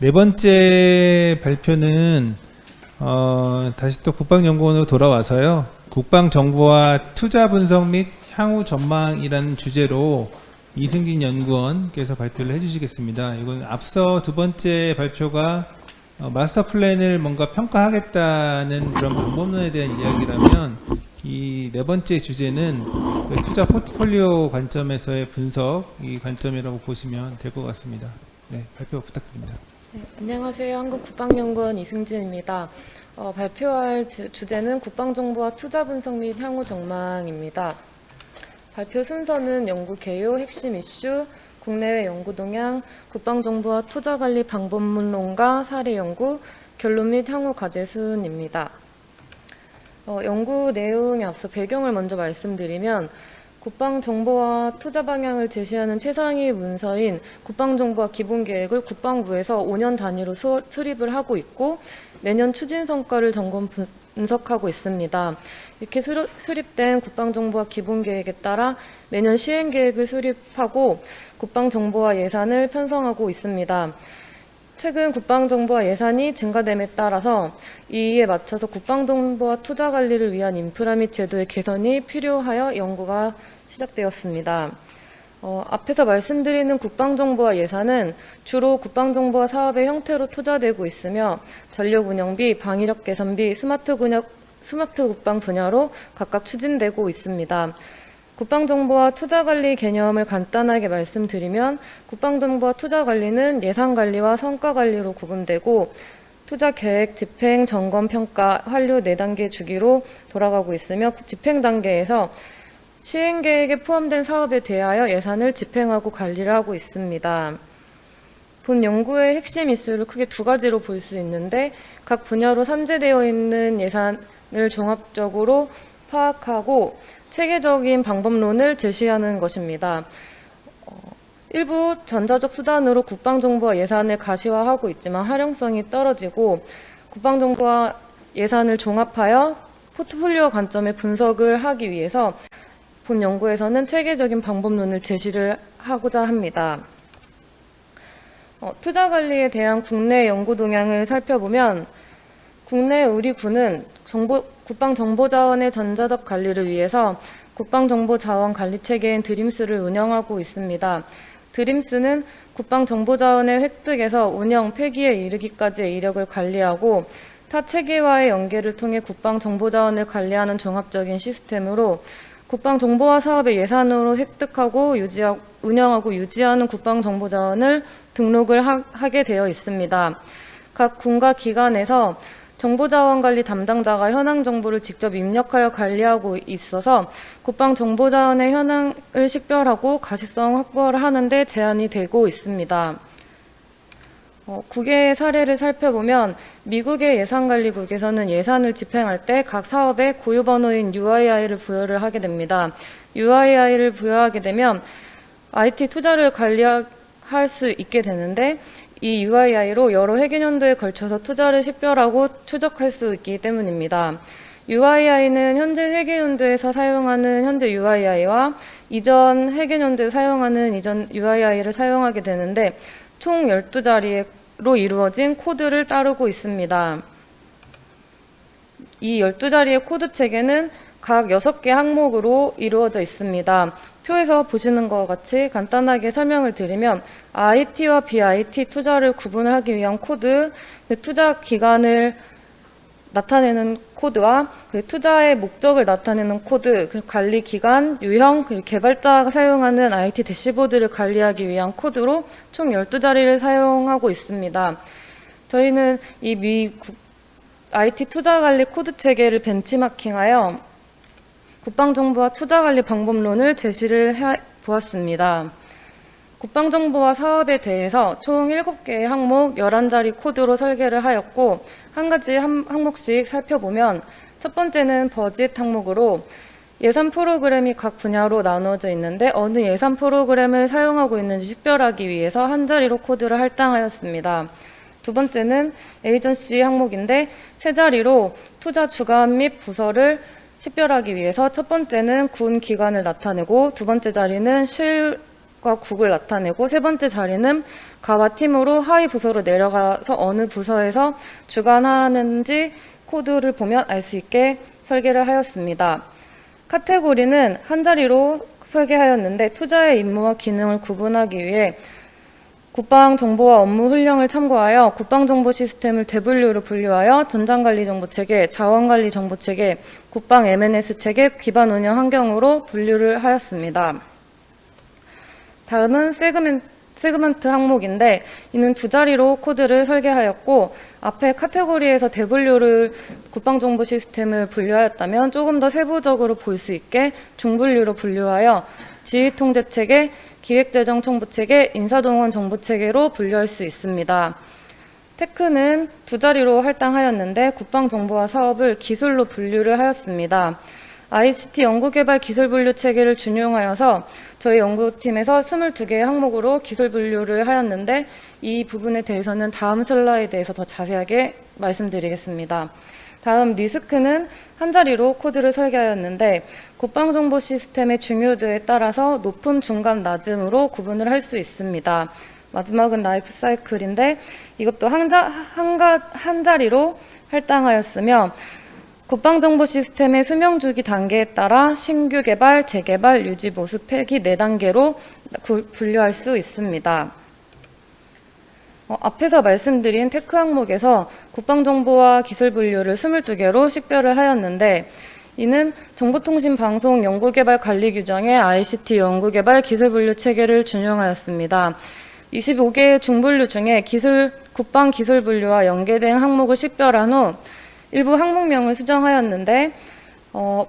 네 번째 발표는 다시 또 국방연구원으로 돌아와서요. 국방정보와 투자 분석 및 향후 전망이라는 주제로 이승진 연구원께서 발표를 해주시겠습니다. 이건 앞서 두 번째 발표가 마스터 플랜을 뭔가 평가하겠다는 그런 방법론에 대한 이야기라면 이 네 번째 주제는 그 투자 포트폴리오 관점에서의 분석 이 관점이라고 보시면 될 것 같습니다. 네, 발표 부탁드립니다. 네, 안녕하세요. 한국국방연구원 이승진입니다. 발표할 주제는 국방정보와 투자 분석 및 향후 전망입니다. 발표 순서는 연구 개요, 핵심 이슈, 국내외 연구 동향, 국방정보와 투자관리 방법론과 사례 연구, 결론 및 향후 과제 순입니다. 연구 내용에 앞서 배경을 먼저 말씀드리면 국방정보와 투자 방향을 제시하는 최상위 문서인 국방정보와 기본계획을 국방부에서 5년 단위로 수립을 하고 있고 매년 추진 성과를 점검 분석하고 있습니다. 이렇게 수립된 국방정보와 기본계획에 따라 매년 시행계획을 수립하고 국방정보와 예산을 편성하고 있습니다. 최근 국방정보와 예산이 증가됨에 따라서 이에 맞춰서 국방정보와 투자 관리를 위한 인프라 및 제도의 개선이 필요하여 연구가 시작되었습니다. 앞에서 말씀드리는 국방정보와 예산은 주로 국방정보와 사업의 형태로 투자되고 있으며 전력 운영비, 방위력 개선비, 스마트 국방 분야로 각각 추진되고 있습니다. 국방정보와 투자관리 개념을 간단하게 말씀드리면 국방정보와 투자관리는 예산관리와 성과관리로 구분되고 투자계획, 집행, 점검, 평가, 환류 4단계 주기로 돌아가고 있으며 집행 단계에서 시행계획에 포함된 사업에 대하여 예산을 집행하고 관리를 하고 있습니다. 본 연구의 핵심 이슈를 크게 두 가지로 볼 수 있는데 각 분야로 산재되어 있는 예산을 종합적으로 파악하고 체계적인 방법론을 제시하는 것입니다. 일부 전자적 수단으로 국방정보와 예산을 가시화하고 있지만 활용성이 떨어지고 국방정보와 예산을 종합하여 포트폴리오 관점의 분석을 하기 위해서 본 연구에서는 체계적인 방법론을 제시를 하고자 합니다. 투자 관리에 대한 국내 연구 동향을 살펴보면 국내 우리 군은 국방정보자원의 전자적 관리를 위해서 국방정보자원관리체계인 드림스를 운영하고 있습니다. 드림스는 국방정보자원의 획득에서 운영, 폐기에 이르기까지의 이력을 관리하고 타 체계와의 연계를 통해 국방정보자원을 관리하는 종합적인 시스템으로 국방정보화 사업의 예산으로 획득하고 운영하고 유지하는 국방정보자원을 등록을 하게 되어 있습니다. 각 군과 기관에서 정보자원관리 담당자가 현황 정보를 직접 입력하여 관리하고 있어서 국방정보자원의 현황을 식별하고 가시성 확보를 하는 데 제한이 되고 있습니다. 국외의 사례를 살펴보면 미국의 예산관리국에서는 예산을 집행할 때 각 사업에 고유번호인 UII를 부여를 하게 됩니다. UII를 부여하게 되면 IT 투자를 관리할 수 있게 되는데 이 UII로 여러 회계연도에 걸쳐서 투자를 식별하고 추적할 수 있기 때문입니다. UII는 현재 회계연도에서 사용하는 현재 UII와 이전 회계연도에 사용하는 이전 UII를 사용하게 되는데 총 12자리로 이루어진 코드를 따르고 있습니다. 이 12자리의 코드 체계는 각 6개 항목으로 이루어져 있습니다. 표에서 보시는 것과 같이 간단하게 설명을 드리면 IT와 BIT 투자를 구분하기 위한 코드, 투자 기간을 나타내는 코드와 투자의 목적을 나타내는 코드, 관리 기간, 유형, 개발자가 사용하는 IT 대시보드를 관리하기 위한 코드로 총 12자리를 사용하고 있습니다. 저희는 이 IT 투자관리 코드 체계를 벤치마킹하여 국방정보와 투자관리 방법론을 제시를 보았습니다. 국방정보와 사업에 대해서 총 7개의 항목 11자리 코드로 설계를 하였고 한 가지 항목씩 살펴보면 첫 번째는 버짓 항목으로 예산 프로그램이 각 분야로 나누어져 있는데 어느 예산 프로그램을 사용하고 있는지 식별하기 위해서 한 자리로 코드를 할당하였습니다. 두 번째는 에이전시 항목인데 세 자리로 투자 주관 및 부서를 식별하기 위해서 첫 번째는 군 기관을 나타내고 두 번째 자리는 실과 국을 나타내고 세 번째 자리는 가와 팀으로 하위 부서로 내려가서 어느 부서에서 주관하는지 코드를 보면 알 수 있게 설계를 하였습니다. 카테고리는 한 자리로 설계하였는데 투자의 임무와 기능을 구분하기 위해 국방정보와 업무 훈령을 참고하여 국방정보 시스템을 대분류로 분류하여 전장관리정보체계, 자원관리정보체계, 국방 M&S 체계, 기반 운영 환경으로 분류를 하였습니다. 다음은 세그먼트 항목인데 이는 두 자리로 코드를 설계하였고 앞에 카테고리에서 대분류를 국방정보 시스템을 분류하였다면 조금 더 세부적으로 볼 수 있게 중분류로 분류하여 지휘통제체계, 기획재정정보체계, 인사동원정보체계로 분류할 수 있습니다. 테크는 두 자리로 할당하였는데 국방정보화 사업을 기술로 분류를 하였습니다. ICT 연구개발 기술분류 체계를 준용하여서 저희 연구팀에서 22개의 항목으로 기술 분류를 하였는데 이 부분에 대해서는 다음 슬라이드에서 더 자세하게 말씀드리겠습니다. 다음 리스크는 한 자리로 코드를 설계하였는데 국방정보 시스템의 중요도에 따라서 높음, 중간, 낮음으로 구분을 할 수 있습니다. 마지막은 라이프 사이클인데 이것도 한 자리로 할당하였으며 국방정보 시스템의 수명주기 단계에 따라 신규 개발, 재개발, 유지, 보수, 폐기 4단계로 분류할 수 있습니다. 앞에서 말씀드린 테크 항목에서 국방정보와 기술 분류를 22개로 식별을 하였는데 이는 정보통신방송 연구개발 관리 규정의 ICT 연구개발 기술분류 체계를 준용하였습니다. 25개의 중분류 중에 국방 기술분류와 연계된 항목을 식별한 후 일부 항목명을 수정하였는데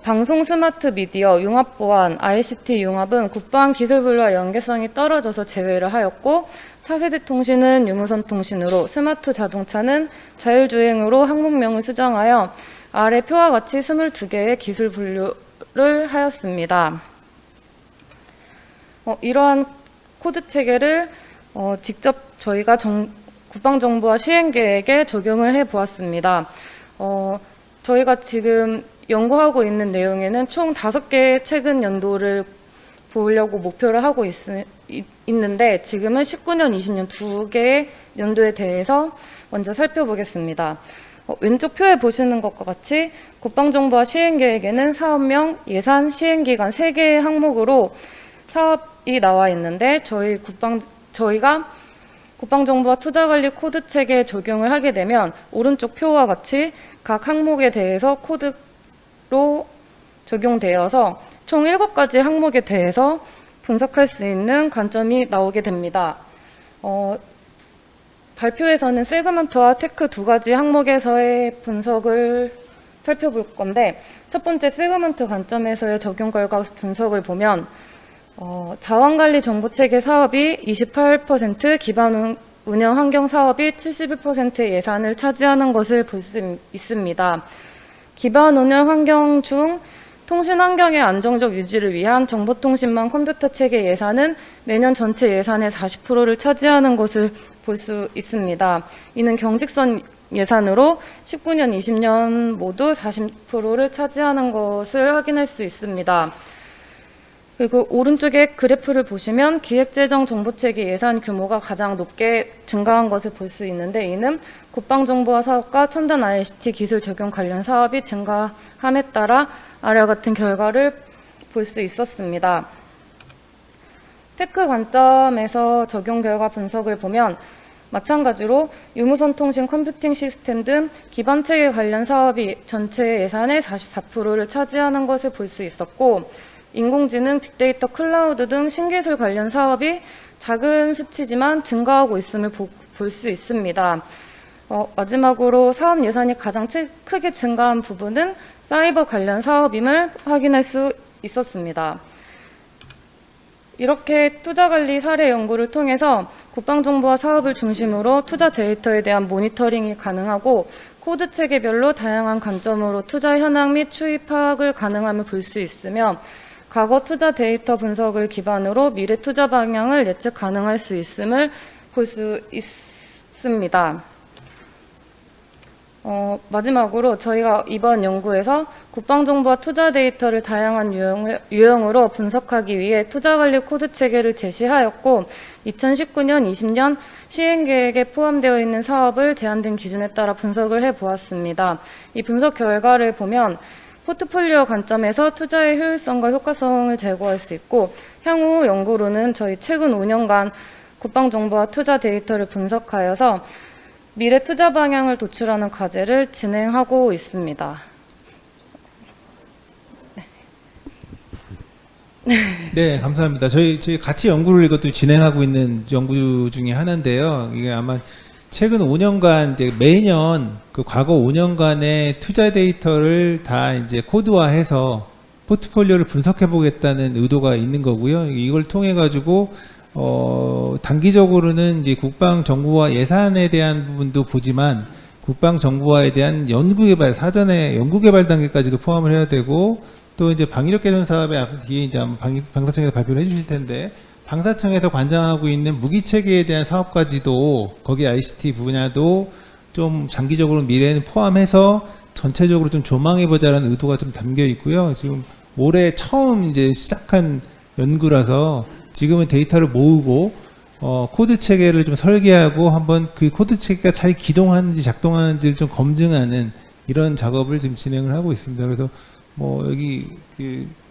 방송 스마트 미디어, 융합 보안, ICT 융합은 국방 기술분류와 연계성이 떨어져서 제외를 하였고 4세대 통신은 유무선 통신으로 스마트 자동차는 자율주행으로 항목명을 수정하여 아래 표와 같이 22개의 기술 분류를 하였습니다. 이러한 코드 체계를 직접 저희가 국방정보화 시행계획에 적용을 해보았습니다. 저희가 지금 연구하고 있는 내용에는 총 5개의 최근 연도를 보려고 목표를 하고 있는데 지금은 19년, 20년 2개의 연도에 대해서 먼저 살펴보겠습니다. 왼쪽 표에 보시는 것과 같이 국방정보화 시행계획에는 사업명, 예산, 시행기간 3개의 항목으로 사업이 나와 있는데 저희가 국방정보화 투자관리 코드 체계에 적용을 하게 되면 오른쪽 표와 같이 각 항목에 대해서 코드로 적용되어서 총 7가지 항목에 대해서 분석할 수 있는 관점이 나오게 됩니다. 발표에서는 세그먼트와 테크 2가지 항목에서의 분석을 살펴볼 건데 첫 번째 세그먼트 관점에서의 적용 결과 분석을 보면 자원관리 정보체계 사업이 28%, 기반 운영 환경 사업이 71%의 예산을 차지하는 것을 볼 수 있습니다. 기반 운영 환경 중 통신 환경의 안정적 유지를 위한 정보통신망 컴퓨터 체계 예산은 매년 전체 예산의 40%를 차지하는 것을 볼 수 있습니다. 이는 경직선 예산으로 19년, 20년 모두 40%를 차지하는 것을 확인할 수 있습니다. 그리고 오른쪽에 그래프를 보시면 기획재정 정보체계 예산 규모가 가장 높게 증가한 것을 볼 수 있는데 이는 국방정보화 사업과 첨단 ICT 기술 적용 관련 사업이 증가함에 따라 아래와 같은 결과를 볼 수 있었습니다. 테크 관점에서 적용 결과 분석을 보면 마찬가지로 유무선 통신 컴퓨팅 시스템 등 기반체계 관련 사업이 전체 예산의 44%를 차지하는 것을 볼 수 있었고 인공지능, 빅데이터, 클라우드 등 신기술 관련 사업이 작은 수치지만 증가하고 있음을 볼 수 있습니다. 마지막으로 사업 예산이 가장 크게 증가한 부분은 사이버 관련 사업임을 확인할 수 있었습니다. 이렇게 투자관리 사례 연구를 통해서 국방정보화 사업을 중심으로 투자 데이터에 대한 모니터링이 가능하고 코드 체계별로 다양한 관점으로 투자 현황 및 추이 파악을 가능함을 볼 수 있으며 과거 투자 데이터 분석을 기반으로 미래 투자 방향을 예측 가능할 수 있음을 볼 수 있습니다. 마지막으로 저희가 이번 연구에서 국방정보와 투자 데이터를 다양한 유형으로 분석하기 위해 투자관리 코드 체계를 제시하였고 2019년, 20년 시행계획에 포함되어 있는 사업을 제한된 기준에 따라 분석을 해보았습니다. 이 분석 결과를 보면 포트폴리오 관점에서 투자의 효율성과 효과성을 제고할 수 있고 향후 연구로는 저희 최근 5년간 국방정보와 투자 데이터를 분석하여서 미래 투자 방향을 도출하는 과제를 진행하고 있습니다. 네, 감사합니다. 저희 같이 연구를 이것도 진행하고 있는 연구 중에 하나인데요. 이게 아마 최근 5년간 이제 매년 그 과거 5년간의 투자 데이터를 다 이제 코드화해서 포트폴리오를 분석해 보겠다는 의도가 있는 거고요. 이걸 통해 가지고 단기적으로는 이제 국방 정보와 예산에 대한 부분도 보지만 국방 정보화에 대한 연구개발, 사전에 연구개발 단계까지도 포함을 해야 되고 또 이제 방위력 개선 사업에 앞서 뒤에 이제 아마 방사청에서 발표를 해주실 텐데 방사청에서 관장하고 있는 무기 체계에 대한 사업까지도 거기 ICT 분야도 좀 장기적으로 미래에는 포함해서 전체적으로 좀 조망해보자라는 의도가 좀 담겨 있고요. 지금 올해 처음 이제 시작한 연구라서 지금은 데이터를 모으고 코드 체계를 좀 설계하고 한번 그 코드 체계가 잘 기동하는지 작동하는지를 좀 검증하는 이런 작업을 지금 진행을 하고 있습니다. 그래서 뭐 여기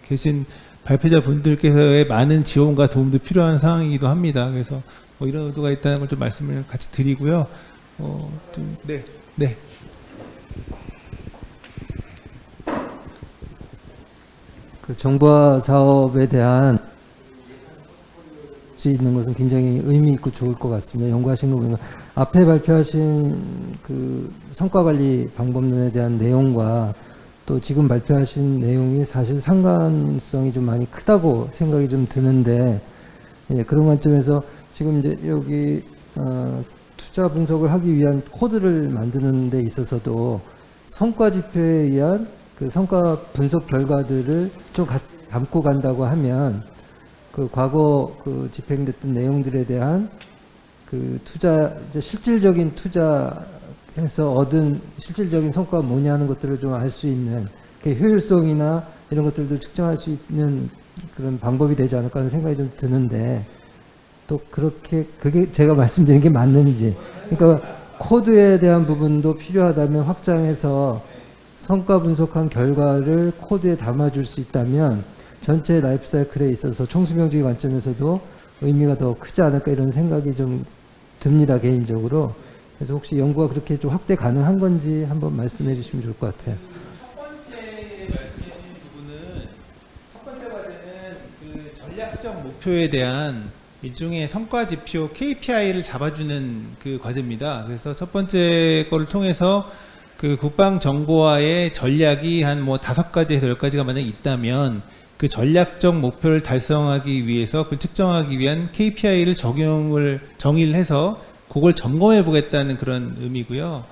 계신 발표자 분들께서의 많은 지원과 도움도 필요한 상황이기도 합니다. 그래서 뭐 이런 의도가 있다는 걸 좀 말씀을 같이 드리고요. 네. 그 정보화 사업에 대한 수 있는 것은 굉장히 의미 있고 좋을 것 같습니다. 연구하신 거 보면 앞에 발표하신 그 성과관리 방법론에 대한 내용과 또 지금 발표하신 내용이 사실 상관성이 좀 많이 크다고 생각이 좀 드는데, 예, 그런 관점에서 지금 이제 여기 투자 분석을 하기 위한 코드를 만드는 데 있어서도 성과 지표에 의한 그 성과 분석 결과들을 좀 담고 간다고 하면 그 과거 그 집행됐던 내용들에 대한 그 투자, 이제 실질적인 투자해서 얻은 실질적인 성과가 뭐냐 하는 것들을 좀 알 수 있는 그 효율성이나 이런 것들도 측정할 수 있는 그런 방법이 되지 않을까 하는 생각이 좀 드는데, 또 그렇게 그게 제가 말씀드린 게 맞는지, 그러니까 코드에 대한 부분도 필요하다면 확장해서 성과 분석한 결과를 코드에 담아줄 수 있다면 전체 라이프 사이클에 있어서 총수명주의 관점에서도 의미가 더 크지 않을까 이런 생각이 좀 듭니다, 개인적으로. 그래서 혹시 연구가 그렇게 좀 확대 가능한 건지 한번 말씀해 주시면 좋을 것 같아요. 첫 번째 말씀해 주신 부분은 첫 번째 과제는 그 전략적 목표에 대한 일종의 성과 지표 KPI를 잡아주는 그 과제입니다. 그래서 첫 번째 거를 통해서 그 국방 정보화의 전략이 한 뭐 5가지에서 10가지가 만약 있다면 그 전략적 목표를 달성하기 위해서 그걸 측정하기 위한 KPI를 정의를 해서 그걸 점검해 보겠다는 그런 의미고요.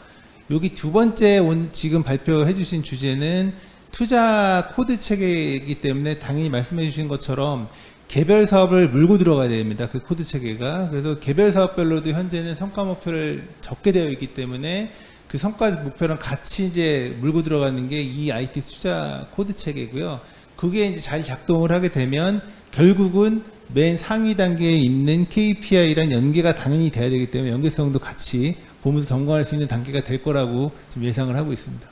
여기 두 번째 지금 발표해 주신 주제는 투자 코드 체계이기 때문에 당연히 말씀해 주신 것처럼 개별 사업을 물고 들어가야 됩니다. 그 코드 체계가. 그래서 개별 사업별로도 현재는 성과 목표를 적게 되어 있기 때문에 그 성과 목표랑 같이 이제 물고 들어가는 게 이 IT 투자 코드 체계고요. 그게 이제 잘 작동을 하게 되면 결국은 맨 상위 단계에 있는 KPI랑 연계가 당연히 돼야 되기 때문에 연계성도 같이 보면서 점검할 수 있는 단계가 될 거라고 지금 예상을 하고 있습니다.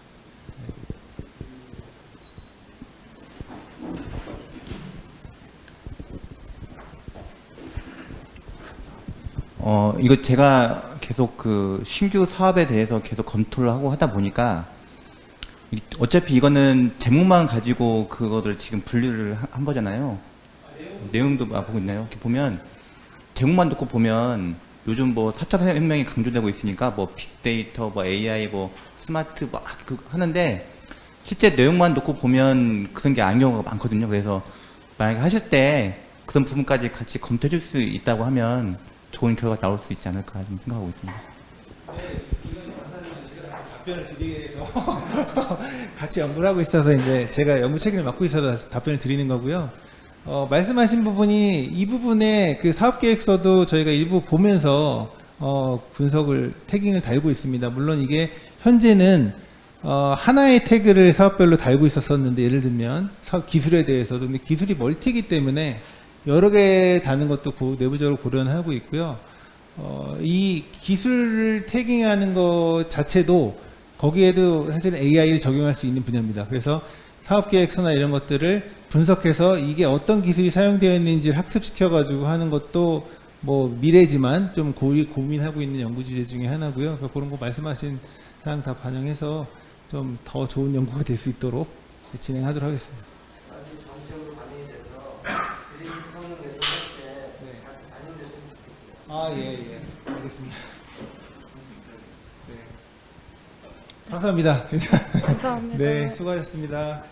이거 제가 계속 그 신규 사업에 대해서 계속 검토를 하고 하다 보니까 어차피 이거는 제목만 가지고 그거를 지금 분류를 한 거잖아요. 내용도 보고 있나요? 이렇게 보면 제목만 듣고 보면 요즘 뭐 4차 혁명이 강조되고 있으니까 뭐 빅데이터, 뭐 AI, 뭐 스마트 뭐 하는데 실제 내용만 듣고 보면 그런 게 아닌 경우가 많거든요. 그래서 만약에 하실 때 그런 부분까지 같이 검토해 줄 수 있다고 하면 좋은 결과가 나올 수 있지 않을까 생각하고 있습니다. 네, 이건 감사드리고 제가 답변을 드리기 위해서 같이 연구를 하고 있어서 이제 제가 연구 책임을 맡고 있어서 답변을 드리는 거고요. 말씀하신 부분이 이 부분에 그 사업계획서도 저희가 일부 보면서 분석을 태깅을 달고 있습니다. 물론 이게 현재는 하나의 태그를 사업별로 달고 있었었는데 예를 들면 사업 기술에 대해서도 근데 기술이 멀티이기 때문에 여러 개 다는 것도 내부적으로 고려는 하고 있고요. 이 기술을 태깅하는 것 자체도 거기에도 사실 AI를 적용할 수 있는 분야입니다. 그래서 사업계획서나 이런 것들을 분석해서 이게 어떤 기술이 사용되어 있는지를 학습시켜가지고 하는 것도 뭐 미래지만 좀 고민하고 있는 연구 주제 중에 하나고요. 그러니까 그런 거 말씀하신 사항 다 반영해서 좀 더 좋은 연구가 될 수 있도록 진행하도록 하겠습니다. 정책으로 반영이 돼서 드림스 성능 개선할 때 같이 반영됐으면 좋겠어요. 예. 알겠습니다. 네. 감사합니다. 감사합니다. 네, 수고하셨습니다.